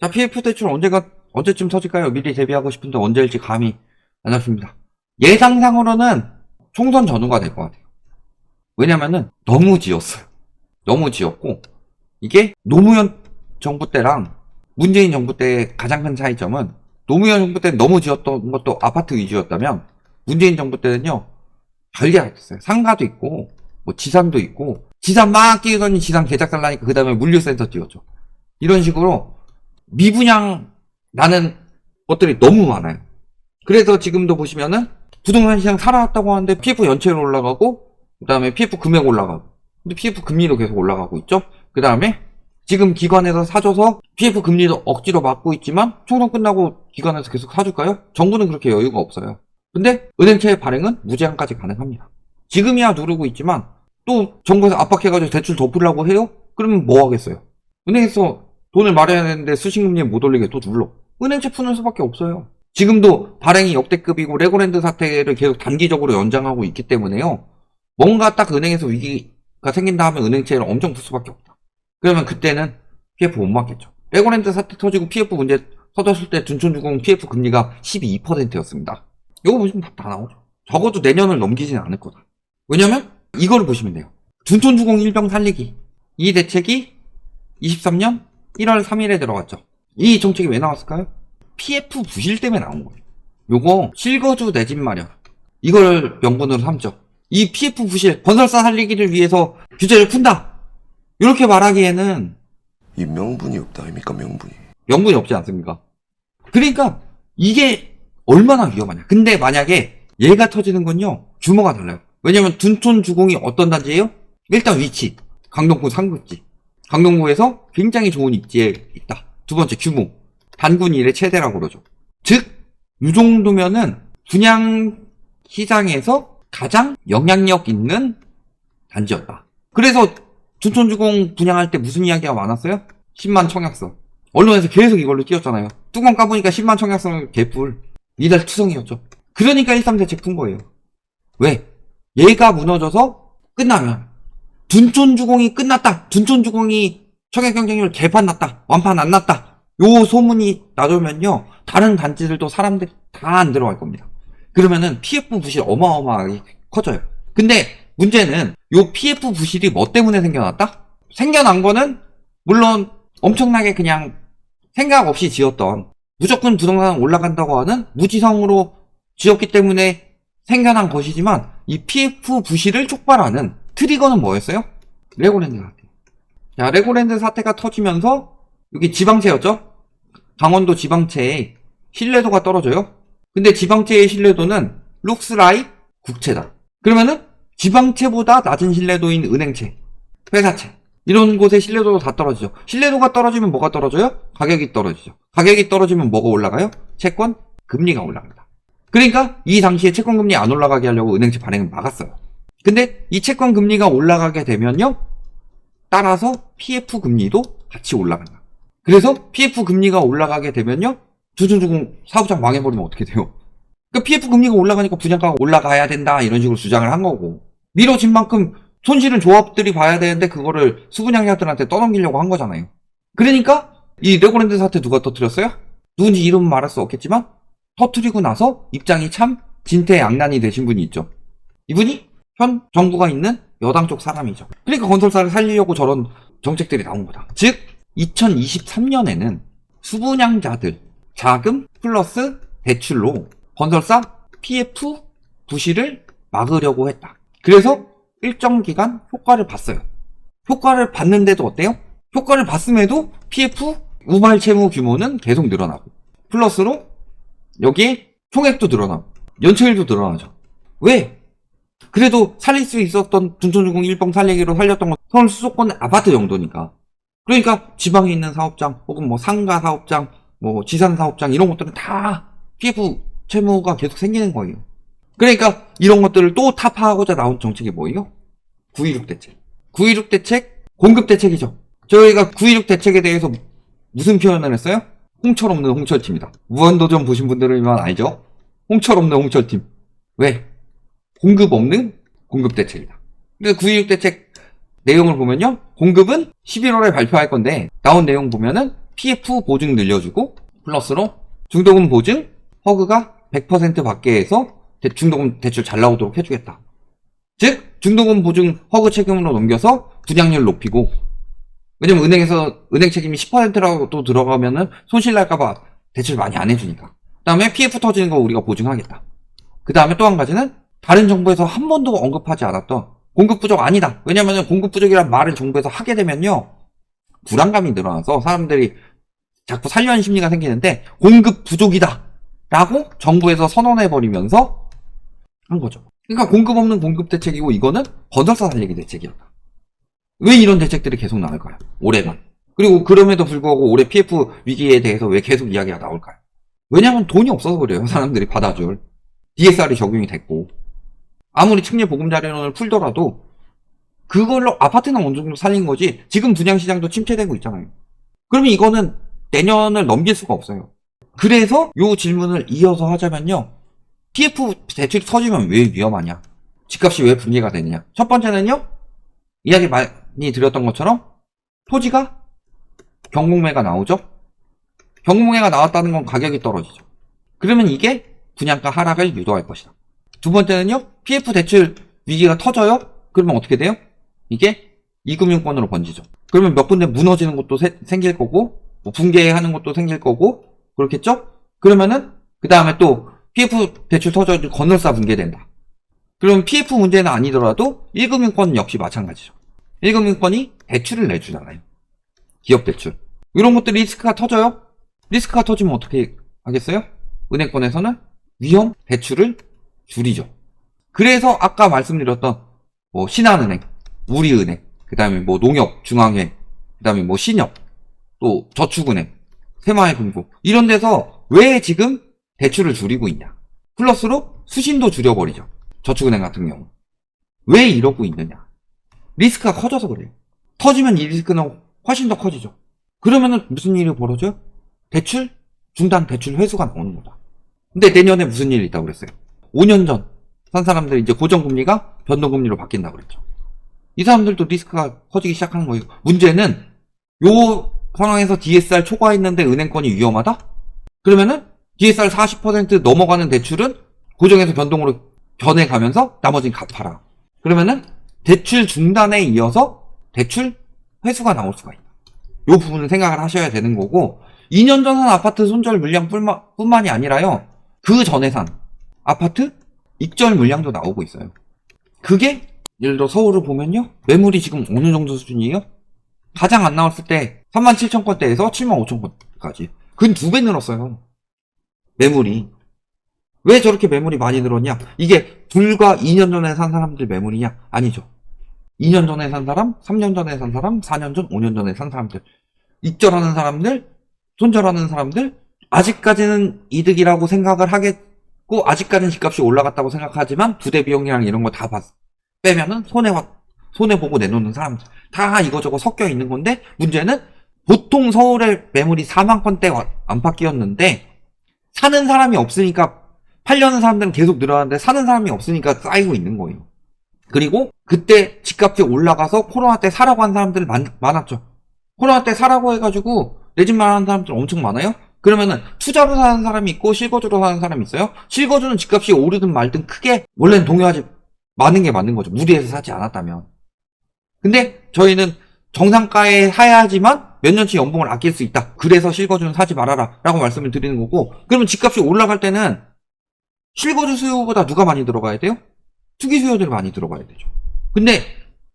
자, PF 대출 언제쯤 터질까요? 미리 대비하고 싶은데 언제일지 감이 안 잡힙니다. 예상상으로는 총선 전후가 될 것 같아요. 왜냐면은 너무 지었어요. 너무 지었고, 이게 노무현 정부 때랑 문재인 정부 때의 가장 큰 차이점은, 노무현 정부 때는 너무 지었던 것도 아파트 위주였다면 문재인 정부 때는요 별게 없었어요. 상가도 있고 뭐 지산도 있고, 지산 막 띄우더니 지산 개작살 나니까 그 다음에 물류센터 띄웠죠. 이런 식으로 미분양 나는 것들이 너무 많아요. 그래서 지금도 보시면은 부동산 시장 살아났다고 하는데 PF 연체율 올라가고, 그 다음에 PF 금액 올라가고, 근데 PF 금리도 계속 올라가고 있죠. 그 다음에 지금 기관에서 사줘서 PF 금리도 억지로 막고 있지만 총선 끝나고 기관에서 계속 사줄까요? 정부는 그렇게 여유가 없어요. 근데 은행채의 발행은 무제한까지 가능합니다. 지금이야 누르고 있지만 또 정부에서 압박해가지고 대출 더 풀라고 해요? 그러면 뭐 하겠어요? 은행에서 돈을 마련했는데 수식금리에 못 올리게 또 눌러. 은행채 푸는 수밖에 없어요. 지금도 발행이 역대급이고 레고랜드 사태를 계속 단기적으로 연장하고 있기 때문에요. 뭔가 딱 은행에서 위기가 생긴다 하면 은행채를 엄청 풀 수밖에 없다. 그러면 그때는 PF 못 맞겠죠. 레고랜드 사태 터지고 PF 문제 터졌을 때 둔촌주공 PF 금리가 12%였습니다. 이거 보시면 다 나오죠. 적어도 내년을 넘기지는 않을 거다. 왜냐면 이거를 보시면 돼요. 둔촌주공 일병 살리기. 이 대책이 23년 1월 3일에 들어갔죠. 이 정책이 왜 나왔을까요? PF 부실 때문에 나온 거예요. 요거 실거주 내 집 마련, 이걸 명분으로 삼죠. 이 PF 부실, 건설사 살리기를 위해서 규제를 푼다, 이렇게 말하기에는 이 명분이 없다 아닙니까? 명분이 없지 않습니까? 그러니까 이게 얼마나 위험하냐. 근데 만약에 얘가 터지는 건요 규모가 달라요. 왜냐면 둔촌주공이 어떤 단지예요? 일단 위치, 강동구 상급지, 강동구에서 굉장히 좋은 입지에 있다. 두 번째, 규모, 단군 1의 최대라고 그러죠. 즉, 이 정도면은 분양 시장에서 가장 영향력 있는 단지였다. 그래서 둔촌주공 분양할 때 무슨 이야기가 많았어요? 10만 청약서. 언론에서 계속 이걸로 띄웠잖아요. 뚜껑 까보니까 10만 청약서 개뿔. 이달 투성이었죠. 그러니까 13 대책 푼 거예요. 왜? 얘가 무너져서 끝나면 둔촌주공이 끝났다, 둔촌주공이 청약 경쟁률 개판 났다, 완판 안 났다, 요 소문이 나돌면요 다른 단지들도 사람들이 다 안 들어갈 겁니다. 그러면은 PF 부실 어마어마하게 커져요. 근데 문제는 요 PF 부실이 뭐 때문에 생겨났다? 생겨난 거는 물론 엄청나게 그냥 생각 없이 지었던, 무조건 부동산 올라간다고 하는 무지성으로 지었기 때문에 생겨난 것이지만, 이 PF 부실을 촉발하는 트리거는 뭐였어요? 레고랜드 사태. 자, 레고랜드 사태가 터지면서 여기 지방채였죠? 강원도 지방채의 신뢰도가 떨어져요. 근데 지방채의 신뢰도는 룩스라이 국채다. 그러면은 지방채보다 낮은 신뢰도인 은행채, 회사채, 이런 곳의 신뢰도도 다 떨어지죠. 신뢰도가 떨어지면 뭐가 떨어져요? 가격이 떨어지죠. 가격이 떨어지면 뭐가 올라가요? 채권 금리가 올라갑니다. 그러니까 이 당시에 채권 금리 안 올라가게 하려고 은행채 발행을 막았어요. 근데 이 채권 금리가 올라가게 되면요, 따라서 PF 금리도 같이 올라간다. 그래서 PF 금리가 올라가게 되면요, 둔촌주공 사업장 망해버리면 어떻게 돼요? 그러니까 PF 금리가 올라가니까 분양가가 올라가야 된다, 이런 식으로 주장을 한 거고, 미뤄진 만큼 손실은 조합들이 봐야 되는데 그거를 수분양자들한테 떠넘기려고 한 거잖아요. 그러니까 이 레고랜드 사태 누가 터뜨렸어요? 누군지 이름은 말할 수 없겠지만 터뜨리고 나서 입장이 참 진퇴양난이 되신 분이 있죠. 이분이 현 정부가 있는 여당 쪽 사람이죠. 그러니까 건설사를 살리려고 저런 정책들이 나온 거다. 즉 2023년에는 수분양자들 자금 플러스 대출로 건설사 PF 부실을 막으려고 했다. 그래서 일정 기간 효과를 봤어요. 효과를 봤는데도 어때요? 효과를 봤음에도 PF 우발 채무 규모는 계속 늘어나고, 플러스로 여기에 총액도 늘어나고 연체율도 늘어나죠. 왜? 그래도 살릴 수 있었던 둔촌주공 일병 살리기로 살렸던 건 서울 수도권 아파트 정도니까. 그러니까 지방에 있는 사업장 혹은 뭐 상가 사업장, 뭐 지산 사업장, 이런 것들은 다 PF 채무가 계속 생기는 거예요. 그러니까 이런 것들을 또 타파하고자 나온 정책이 뭐예요? 9.16 대책. 9.16 대책, 공급 대책이죠. 저희가 9.16 대책에 대해서 무슨 표현을 했어요? 홍철 없는 홍철팀이다. 무한도전 보신 분들이면 알죠? 홍철 없는 홍철팀. 왜? 공급 없는 공급 대책이다. 그래서 9.16 대책 내용을 보면요, 공급은 11월에 발표할 건데 나온 내용 보면은 PF 보증 늘려주고 플러스로 중도금 보증 허그가 100% 받게 해서 중도금 대출 잘 나오도록 해주겠다. 즉 중도금 보증 허그 책임으로 넘겨서 분양률 높이고, 왜냐면 은행에서 은행 책임이 10%라고 또 들어가면은 손실 날까봐 대출 많이 안 해주니까. 그 다음에 PF 터지는 거 우리가 보증하겠다. 그 다음에 또 한 가지는 다른 정부에서 한 번도 언급하지 않았던 공급 부족 아니다. 왜냐면 공급 부족이란 말을 정부에서 하게 되면요, 불안감이 늘어나서 사람들이 자꾸 살려는 심리가 생기는데, 공급 부족이다 라고 정부에서 선언해버리면서 한 거죠. 그러니까 공급 없는 공급 대책이고, 이거는 건설사 살리기 대책이었다. 왜 이런 대책들이 계속 나올까요? 올해만. 그리고 그럼에도 불구하고 올해 PF 위기에 대해서 왜 계속 이야기가 나올까요? 왜냐면 돈이 없어서 그래요. 사람들이 받아줄. DSR이 적용이 됐고, 아무리 특례 보금자리론을 풀더라도 그걸로 아파트는 어느 정도 살린 거지, 지금 분양시장도 침체되고 있잖아요. 그러면 이거는 내년을 넘길 수가 없어요. 그래서 요 질문을 이어서 하자면요, PF 대출이 터지면 왜 위험하냐, 집값이 왜 붕괴가 되느냐. 첫 번째는요, 이야기 많이 드렸던 것처럼 토지가 경공매가 나오죠. 경공매가 나왔다는 건 가격이 떨어지죠. 그러면 이게 분양가 하락을 유도할 것이다. 두 번째는요, PF 대출 위기가 터져요. 그러면 어떻게 돼요? 이게 이금융권으로 번지죠. 그러면 몇 군데 무너지는 것도 생길 거고, 뭐 붕괴하는 것도 생길 거고, 그렇겠죠? 그러면은 그 다음에 또 PF 대출 터져도 건설사 붕괴된다. 그럼 PF 문제는 아니더라도 1금융권 역시 마찬가지죠. 1금융권이 대출을 내주잖아요. 기업 대출. 이런 것들 리스크가 터져요. 리스크가 터지면 어떻게 하겠어요? 은행권에서는 위험 대출을 줄이죠. 그래서 아까 말씀드렸던 뭐 신한은행, 우리은행, 그 다음에 뭐 농협, 중앙회, 그 다음에 뭐 신협, 또 저축은행, 새마을금고, 이런 데서 왜 지금 대출을 줄이고 있냐. 플러스로 수신도 줄여버리죠. 저축은행 같은 경우. 왜 이러고 있느냐. 리스크가 커져서 그래요. 터지면 이 리스크는 훨씬 더 커지죠. 그러면은 무슨 일이 벌어져요? 대출 중단, 대출 회수가 나오는 거다. 근데 내년에 무슨 일이 있다고 그랬어요? 5년 전 산 사람들 이제 고정금리가 변동금리로 바뀐다고 그랬죠. 이 사람들도 리스크가 커지기 시작하는 거예요. 문제는 요 상황에서 DSR 초과했는데 은행권이 위험하다? 그러면은 DSR 40% 넘어가는 대출은 고정에서 변동으로 변해가면서 나머지는 갚아라. 그러면은 대출 중단에 이어서 대출 회수가 나올 수가 있다. 요 부분을 생각을 하셔야 되는 거고, 2년 전 산 아파트 손절 물량 뿐만이 아니라요, 그 전에 산 아파트 익절 물량도 나오고 있어요. 그게 예를 들어 서울을 보면요, 매물이 지금 어느 정도 수준이에요? 가장 안 나왔을 때 37,000건대에서 75,000건까지 근 2배 늘었어요. 매물이. 왜 저렇게 매물이 많이 늘었냐? 이게 불과 2년 전에 산 사람들 매물이냐? 아니죠. 2년 전에 산 사람, 3년 전에 산 사람, 4년 전, 5년 전에 산 사람들, 익절하는 사람들, 손절하는 사람들, 아직까지는 이득이라고 생각을 하겠고, 아직까지는 집값이 올라갔다고 생각하지만 부대 비용이랑 이런 거 다 빼면은 손해보고 내놓는 사람들, 다 이거저거 섞여 있는 건데, 문제는 보통 서울의 매물이 4만 건대 안팎이었는데 사는 사람이 없으니까, 팔려는 사람들은 계속 늘어나는데 사는 사람이 없으니까 쌓이고 있는 거예요. 그리고 그때 집값이 올라가서 코로나 때 사라고 한 사람들 많았죠. 코로나 때 사라고 해가지고 내 집 마련한 사람들 엄청 많아요. 그러면은 투자로 사는 사람이 있고 실거주로 사는 사람이 있어요. 실거주는 집값이 오르든 말든 크게 원래는 동요하지 많은 게 맞는 거죠. 무리해서 사지 않았다면. 근데 저희는 정상가에 사야지만 몇 년치 연봉을 아낄 수 있다. 그래서 실거주는 사지 말아라 라고 말씀을 드리는 거고, 그러면 집값이 올라갈 때는 실거주 수요보다 누가 많이 들어가야 돼요? 투기 수요들이 많이 들어가야 되죠. 근데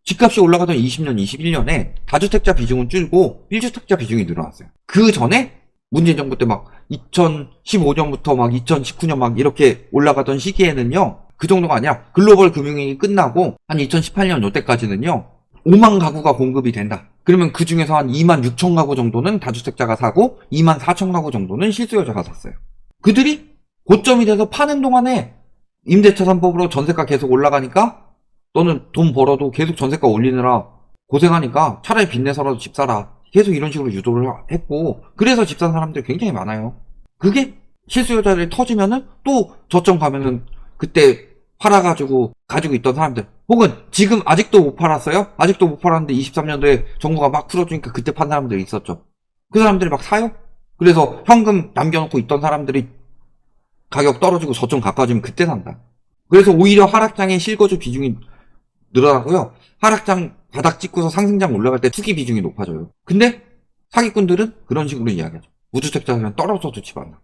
집값이 올라가던 20년, 21년에 다주택자 비중은 줄고 1주택자 비중이 늘어났어요. 그 전에 문재인 정부 때 막 2015년부터 막 2019년 막 이렇게 올라가던 시기에는요, 그 정도가 아니라 글로벌 금융위기 끝나고 한 2018년 요때까지는요 5만 가구가 공급이 된다. 그러면 그 중에서 한 2만 6천 가구 정도는 다주택자가 사고 2만 4천 가구 정도는 실수요자가 샀어요. 그들이 고점이 돼서 파는 동안에 임대차 3법으로 전세가 계속 올라가니까 너는 돈 벌어도 계속 전세가 올리느라 고생하니까 차라리 빚내서라도 집 사라. 계속 이런 식으로 유도를 했고, 그래서 집 산 사람들이 굉장히 많아요. 그게 실수요자들이 터지면은 또 저점 가면은 그때 팔아가지고 가지고 있던 사람들, 혹은 지금 아직도 못 팔았어요? 아직도 못 팔았는데 23년도에 정부가 막 풀어주니까 그때 판 사람들이 있었죠. 그 사람들이 막 사요. 그래서 현금 남겨놓고 있던 사람들이 가격 떨어지고 저점 가까워지면 그때 산다. 그래서 오히려 하락장의 실거주 비중이 늘어나고요. 하락장 바닥 찍고서 상승장 올라갈 때 투기 비중이 높아져요. 근데 사기꾼들은 그런 식으로 이야기하죠. 무주택자는 떨어져도 집 안 나.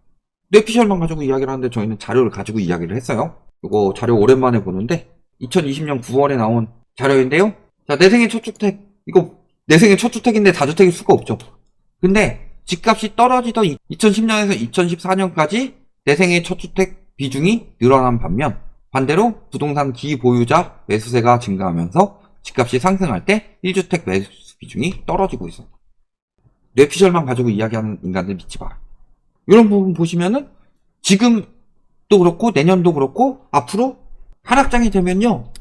뇌피셜만 가지고 이야기를 하는데 저희는 자료를 가지고 이야기를 했어요. 이거 자료 오랜만에 보는데 2020년 9월에 나온 자료인데요. 자, 내 생애 첫 주택. 이거 내 생애 첫 주택인데 다주택일 수가 없죠. 근데 집값이 떨어지던 2010년에서 2014년까지 내 생애 첫 주택 비중이 늘어난 반면 반대로 부동산 기보유자 매수세가 증가하면서 집값이 상승할 때 1주택 매수 비중이 떨어지고 있어. 뇌피셜만 가지고 이야기하는 인간들 믿지 마라. 이런 부분 보시면은 지금도 그렇고 내년도 그렇고 앞으로 하락장이 되면요.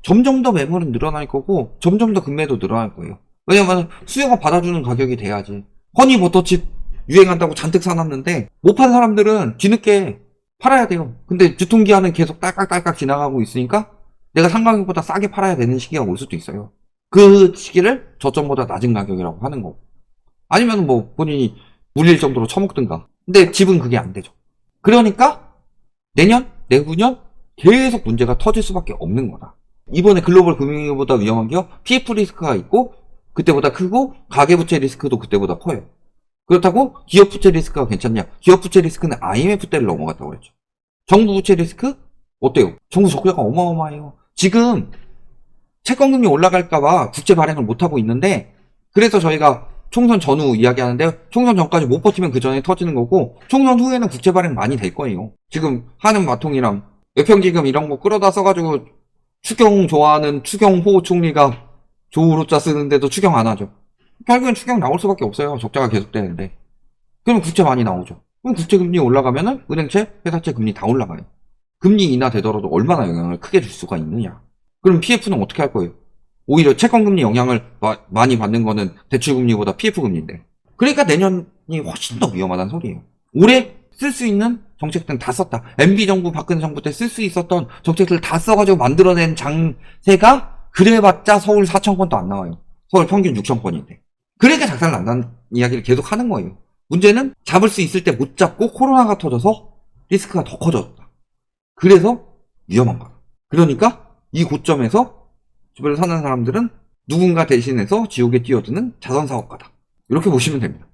점점 더 매물은 늘어날 거고 점점 더 금매도 늘어날 거예요. 왜냐면 수요가 받아주는 가격이 돼야지. 허니버터칩 유행한다고 잔뜩 사놨는데 못 판 사람들은 뒤늦게 팔아야 돼요. 근데 유통기한은 계속 딸깍딸깍 지나가고 있으니까 내가 상가격보다 싸게 팔아야 되는 시기가 올 수도 있어요. 그 시기를 저점보다 낮은 가격이라고 하는 거고. 아니면 뭐 본인이 물릴 정도로 처먹든가. 근데 집은 그게 안 되죠. 그러니까 내년, 내후년 계속 문제가 터질 수밖에 없는 거다. 이번에 글로벌 금융위기보다 위험한 게요. PF 리스크가 있고 그때보다 크고 가계부채 리스크도 그때보다 커요. 그렇다고 기업부채 리스크가 괜찮냐? 기업부채 리스크는 IMF 때를 넘어갔다고 그랬죠. 정부부채 리스크? 어때요? 정부 적자가 어마어마해요. 지금 채권금리 올라갈까봐 국채 발행을 못하고 있는데 그래서 저희가 총선 전후 이야기하는데요. 총선 전까지 못 버티면 그 전에 터지는 거고 총선 후에는 국채 발행 많이 될 거예요. 지금 하는 마통이랑 외평기금 이런 거 끌어다 써가지고 추경 좋아하는 추경호 총리가 조우로자 쓰는데도 추경 안 하죠. 결국엔 추경 나올 수밖에 없어요. 적자가 계속되는데. 그럼 국채 많이 나오죠. 그럼 국채 금리 올라가면은 은행채, 회사채 금리 다 올라가요. 금리 인하 되더라도 얼마나 영향을 크게 줄 수가 있느냐. 그럼 PF는 어떻게 할 거예요? 오히려 채권금리 영향을 많이 받는 거는 대출금리보다 PF금리인데. 그러니까 내년이 훨씬 더 위험하다는 소리예요. 올해 쓸 수 있는 정책들은 다 썼다. MB정부, 박근혜 정부 때 쓸 수 있었던 정책들을 다 써가지고 만들어낸 장세가 그래봤자 서울 4,000건도 안 나와요. 서울 평균 6,000건인데. 그러니까 작살 난다는 이야기를 계속 하는 거예요. 문제는 잡을 수 있을 때 못 잡고 코로나가 터져서 리스크가 더 커졌다. 그래서 위험한 거야. 그러니까 이 고점에서 집을 사는 사람들은 누군가 대신해서 지옥에 뛰어드는 자선사업가다. 이렇게 보시면 됩니다.